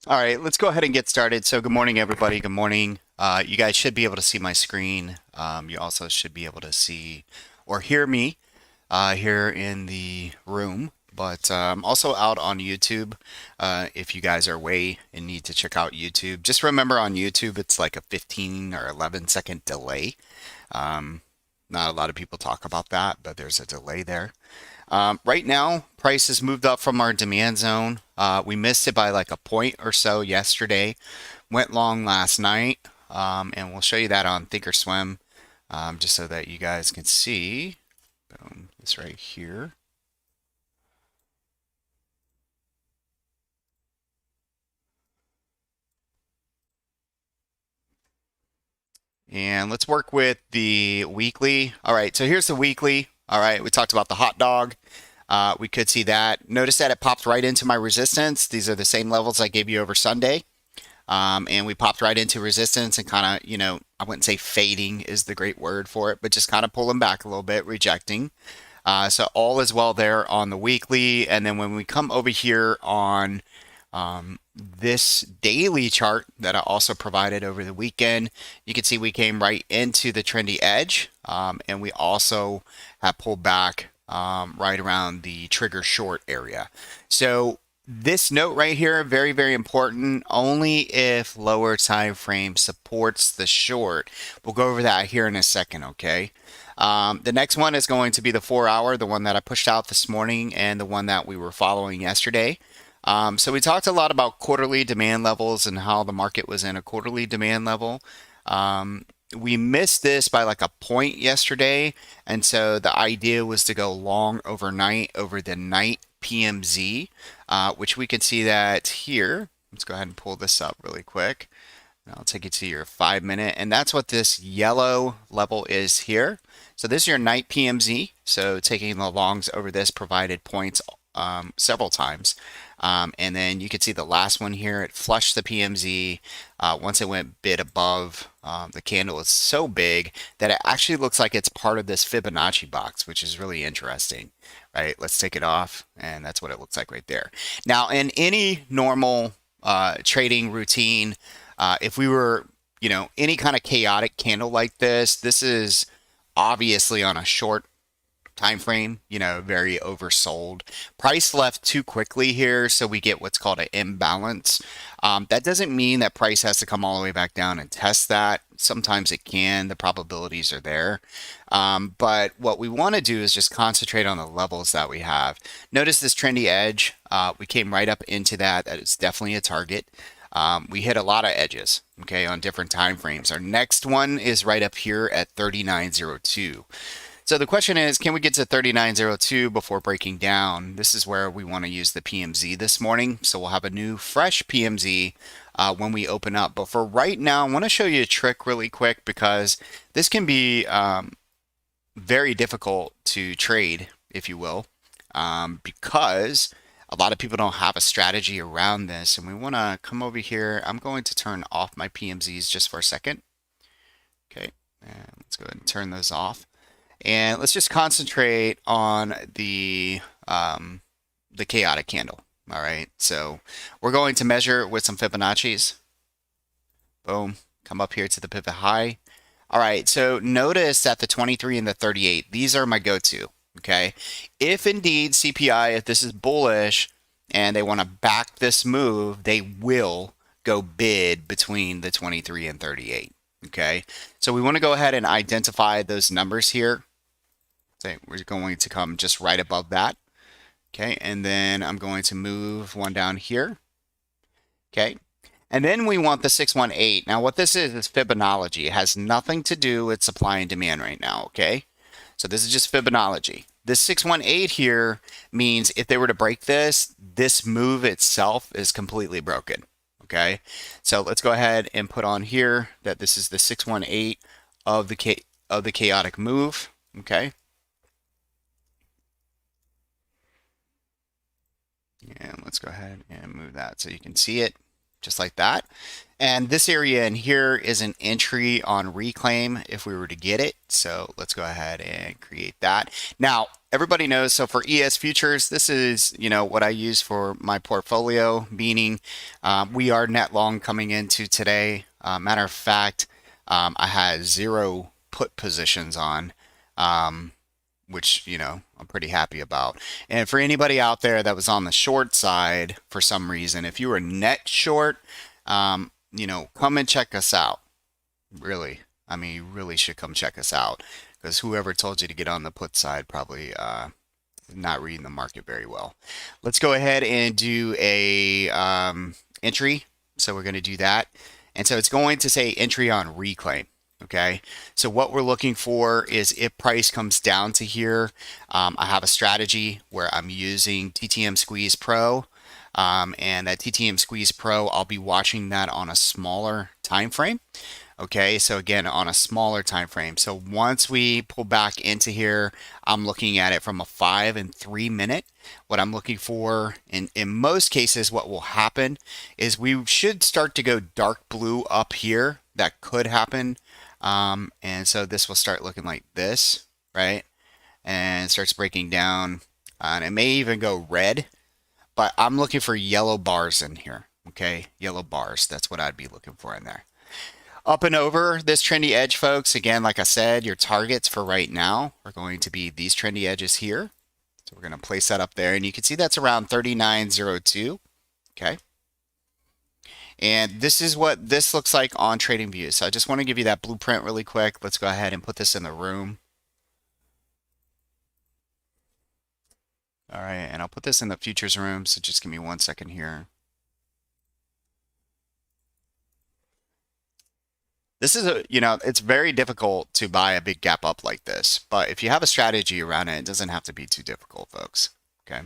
All right, let's go ahead and get started. So good morning, everybody. Good morning. You guys should be able to see my screen. You also should be able to see or hear me here in the room. But I'm also out on YouTube. If you guys are away and need to check out YouTube, just remember on YouTube it's like a 15 or 11-second delay. Um, Not a lot of people talk about that, but there's a delay there. Right now, price has moved up from our demand zone. We missed it by like a point or so yesterday. Went long last night, and we'll show you that on Thinkorswim, just so that you guys can see. Boom, this right here. And let's work with the weekly. All right, so here's the weekly. All right, we talked about the hot dog. We could see that. Notice that it popped right into my resistance. These are the same levels I gave you over Sunday. And we popped right into resistance and kind of, I wouldn't say fading is the great word for it, but just kind of pulling back a little bit, rejecting. So all is well there on the weekly. And then when we come over here on this daily chart that I also provided over the weekend, you can see we came right into the trendy edge. And we also have pulled back right around the trigger short area. So this note right here, very, very important, only if lower time frame supports the short. We'll go over that here in a second, okay? The next one is going to be the 4-hour, the one that I pushed out this morning and the one that we were following yesterday. So we talked a lot about quarterly demand levels and how the market was in a quarterly demand level. We missed this by like a point yesterday, and so the idea was to go long overnight over the night PMZ, which we can see that here. Let's go ahead and pull this up really quick. I'll take you to your 5-minute, and that's what this yellow level is here. So this is your night PMZ. So taking the longs over this provided points several times. And then you can see the last one here, it flushed the PMZ. Once it went bid above, the candle is so big that it actually looks like it's part of this Fibonacci box, which is really interesting, right? Let's take it off, and that's what it looks like right there. Now, in any normal trading routine, if we were, any kind of chaotic candle like this is obviously on a short time frame, very oversold. Price left too quickly here, so we get what's called an imbalance. That doesn't mean that price has to come all the way back down and test that. Sometimes it can, the probabilities are there. But what we want to do is just concentrate on the levels that we have. Notice this trendy edge. We came right up into that. That is definitely a target. We hit a lot of edges, okay, on different time frames. Our next one is right up here at 3902. So the question is, can we get to 3902 before breaking down? This is where we want to use the PMZ this morning. So we'll have a new fresh PMZ when we open up. But for right now, I want to show you a trick really quick because this can be very difficult to trade, if you will, because a lot of people don't have a strategy around this. And we want to come over here. I'm going to turn off my PMZs just for a second. Okay, and let's go ahead and turn those off. And let's just concentrate on the chaotic candle. All right, so we're going to measure with some Fibonacci's. Boom, come up here to the pivot high. All right, so notice that the 23 and the 38, these are my go-to, okay? If indeed CPI, if this is bullish and they want to back this move, they will go bid between the 23 and 38, okay? So we want to go ahead and identify those numbers here. So we're going to come just right above that. Okay, and then I'm going to move one down here. Okay, and then we want the 618. Now what this is Fibonacci. It has nothing to do with supply and demand right now, okay? So this is just Fibonacci. This 618 here means if they were to break this, this move itself is completely broken, okay? So let's go ahead and put on here that this is the 618 of the chaotic move, okay? And let's go ahead and move that so you can see it just like that. And this area in here is an entry on reclaim if we were to get it. So let's go ahead and create that. Now, everybody knows, so for ES futures, this is, what I use for my portfolio, meaning we are net long coming into today. Matter of fact, I had zero put positions on, um, which, I'm pretty happy about. And for anybody out there that was on the short side for some reason, if you were net short, come and check us out. Really. I mean, you really should come check us out because whoever told you to get on the put side probably not reading the market very well. Let's go ahead and do a entry. So we're going to do that. And so it's going to say entry on reclaim. Okay. So what we're looking for is if price comes down to here, I have a strategy where I'm using TTM Squeeze Pro. And that TTM Squeeze Pro, I'll be watching that on a smaller time frame. Okay, so again, on a smaller time frame. So once we pull back into here, I'm looking at it from a 5 and 3 minute. What I'm looking for, in most cases, what will happen is we should start to go dark blue up here. That could happen. And so this will start looking like this, right? And starts breaking down. And it may even go red, but I'm looking for yellow bars in here. Okay, yellow bars. That's what I'd be looking for in there. Up and over this trendy edge, folks. Again, like I said, your targets for right now are going to be these trendy edges here. So we're going to place that up there. And you can see that's around 39.02. Okay. And this is what this looks like on TradingView. So I just want to give you that blueprint really quick. Let's go ahead and put this in the room. All right. And I'll put this in the futures room. So just give me 1 second here. This is it's very difficult to buy a big gap up like this, but if you have a strategy around it, it doesn't have to be too difficult, folks. Okay.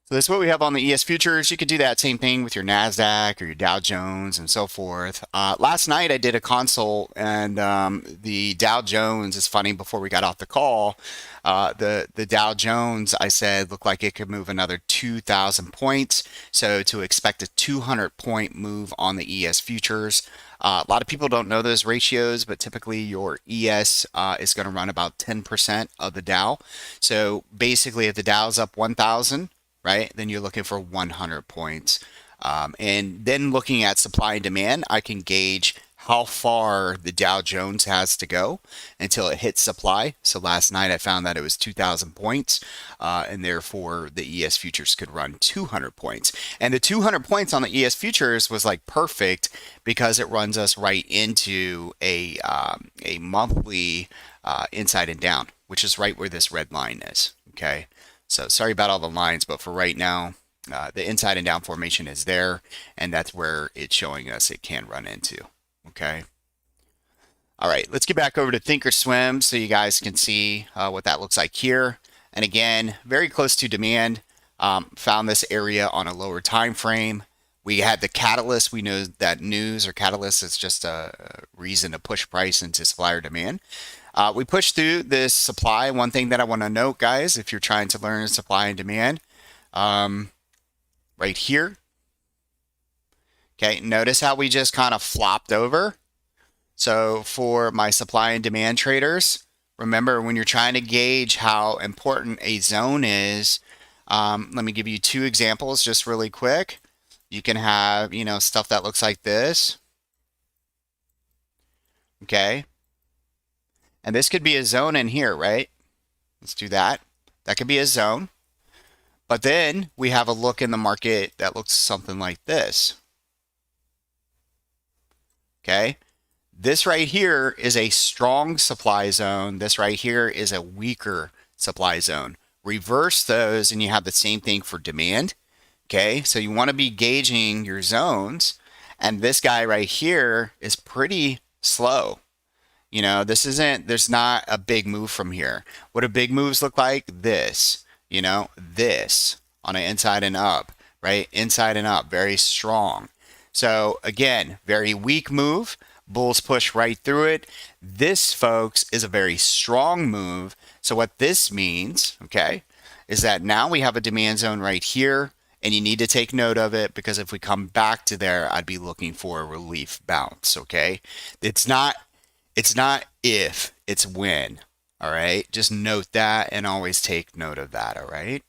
So that's what we have on the ES futures. You could do that same thing with your NASDAQ or your Dow Jones and so forth. Last night I did a consult and the Dow Jones is funny before we got off the call. The Dow Jones, I said, looked like it could move another 2,000 points. So to expect a 200-point move on the ES futures. A lot of people don't know those ratios, but typically your ES is going to run about 10% of the Dow. So basically, if the Dow's up 1,000, right, then you're looking for 100 points. And then looking at supply and demand, I can gauge how far the Dow Jones has to go until it hits supply. So last night I found that it was 2,000 points, and therefore the ES futures could run 200 points. And the 200 points on the ES futures was like perfect because it runs us right into a monthly inside and down, which is right where this red line is. Okay. So sorry about all the lines, but for right now, the inside and down formation is there, and that's where it's showing us it can run into. Okay. All right, let's get back over to Thinkorswim so you guys can see what that looks like here. And again, very close to demand. Found this area on a lower time frame. We had the catalyst. We know that news or catalyst is just a reason to push price into supply or demand. We pushed through this supply. One thing that I want to note, guys, if you're trying to learn supply and demand, right here. Okay, notice how we just kind of flopped over. So for my supply and demand traders, remember when you're trying to gauge how important a zone is, let me give you two examples just really quick. You can have, stuff that looks like this. Okay. And this could be a zone in here, right? Let's do that. That could be a zone. But then we have a look in the market that looks something like this. Okay. This right here is a strong supply zone. This right here is a weaker supply zone. Reverse those and you have the same thing for demand. Okay. So you want to be gauging your zones. And this guy right here is pretty slow. There's not a big move from here. What do big moves look like? This, this on an inside and up, right? Inside and up, very strong. So again, very weak move. Bulls push right through it. This, folks, is a very strong move. So what this means, okay, is that now we have a demand zone right here, and you need to take note of it because if we come back to there, I'd be looking for a relief bounce, okay? It's not if, it's when. All right, just note that and always take note of that. All right.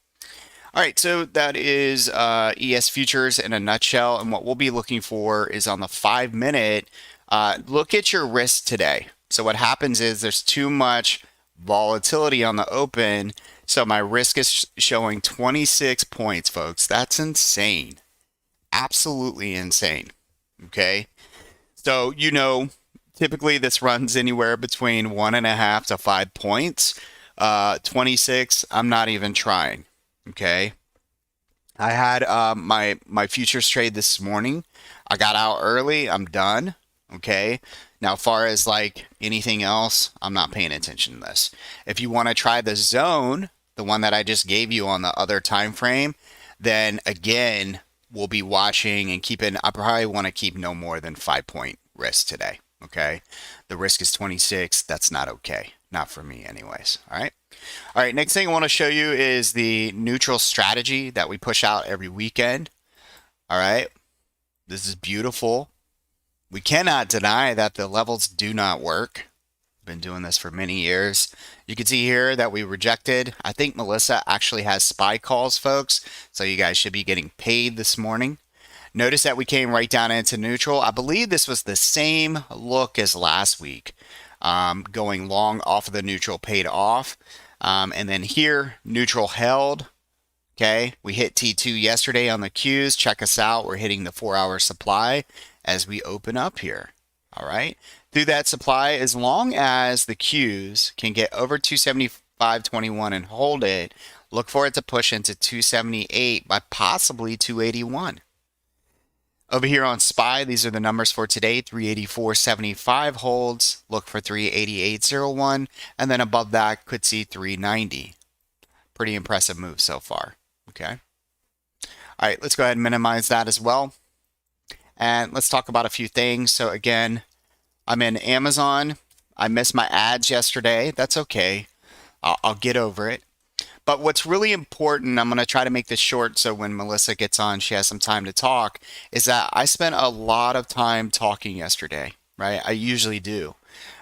All right, so that is ES futures in a nutshell. And what we'll be looking for is on the 5 minute, look at your risk today. So what happens is there's too much volatility on the open. So my risk is showing 26 points, folks. That's insane. Absolutely insane. Okay. So, typically this runs anywhere between 1.5 to 5 points. 26, I'm not even trying. Okay. I had my futures trade this morning. I got out early. I'm done. Okay. Now, as far as like anything else, I'm not paying attention to this. If you want to try the zone, the one that I just gave you on the other time frame, then again, we'll be watching and keeping. I probably want to keep no more than 5 point risk today. Okay. The risk is 26. That's not okay. Not for me, anyways. All right. All right, next thing I want to show you is the neutral strategy that we push out every weekend. All right, this is beautiful. We cannot deny that the levels do not work. Been doing this for many years. You can see here that we rejected. I think Melissa actually has SPY calls, folks, so you guys should be getting paid this morning. Notice that we came right down into neutral. I believe this was the same look as last week. Going long off of the neutral, paid off. And then here, neutral held. Okay, we hit T2 yesterday on the Qs. Check us out. We're hitting the 4-hour supply as we open up here. All right, through that supply, as long as the Qs can get over 275.21 and hold it, look for it to push into 278 by possibly 281. Over here on SPY, these are the numbers for today. 384.75 holds. Look for 388.01. And then above that, could see 390. Pretty impressive move so far. Okay. All right, let's go ahead and minimize that as well. And let's talk about a few things. So again, I'm in Amazon. I missed my ads yesterday. That's okay. I'll get over it. But what's really important, I'm going to try to make this short so when Melissa gets on, she has some time to talk, is that I spent a lot of time talking yesterday, right? I usually do,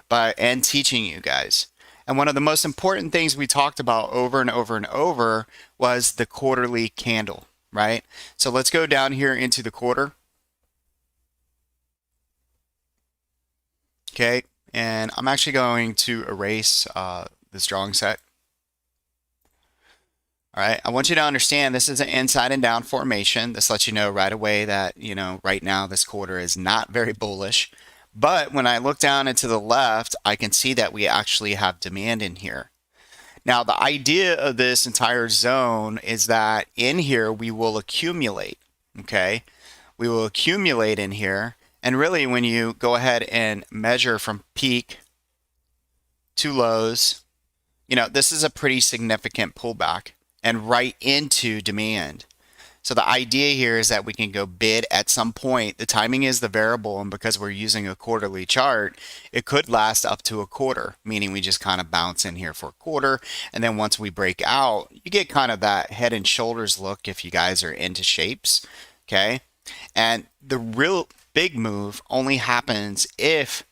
and teaching you guys. And one of the most important things we talked about over and over and over was the quarterly candle, right? So let's go down here into the quarter. Okay, and I'm actually going to erase this drawing set. All right, I want you to understand this is an inside and down formation. This lets you know right away that, right now this quarter is not very bullish. But when I look down into the left, I can see that we actually have demand in here. Now, the idea of this entire zone is that in here we will accumulate, okay? We will accumulate in here. And really, when you go ahead and measure from peak to lows, this is a pretty significant pullback and right into demand. So the idea here is that we can go bid at some point. The timing is the variable, and because we're using a quarterly chart, it could last up to a quarter, meaning we just kind of bounce in here for a quarter. And then once we break out, you get kind of that head and shoulders look if you guys are into shapes, okay? And the real big move only happens if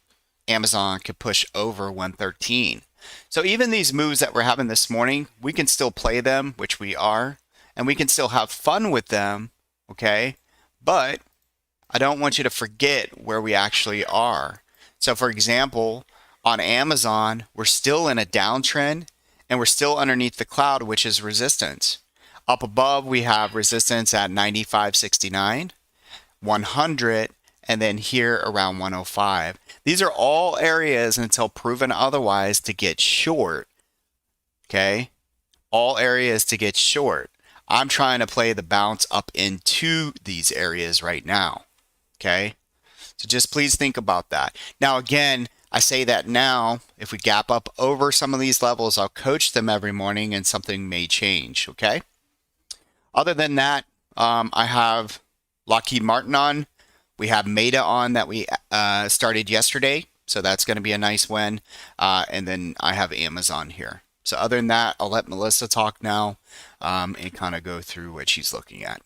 Amazon could push over 113. So even these moves that we're having this morning, we can still play them, which we are, and we can still have fun with them, okay? But I don't want you to forget where we actually are. So for example, on Amazon, we're still in a downtrend and we're still underneath the cloud, which is resistance. Up above, we have resistance at 95.69, 100, and then here around 105. These are all areas until proven otherwise to get short, okay? All areas to get short. I'm trying to play the bounce up into these areas right now, okay? So just please think about that. Now, again, I say that now, if we gap up over some of these levels, I'll coach them every morning and something may change, okay? Other than that, I have Lockheed Martin on. We have Meta on that we started yesterday, so that's going to be a nice win. And then I have Amazon here. So other than that, I'll let Melissa talk now and kind of go through what she's looking at.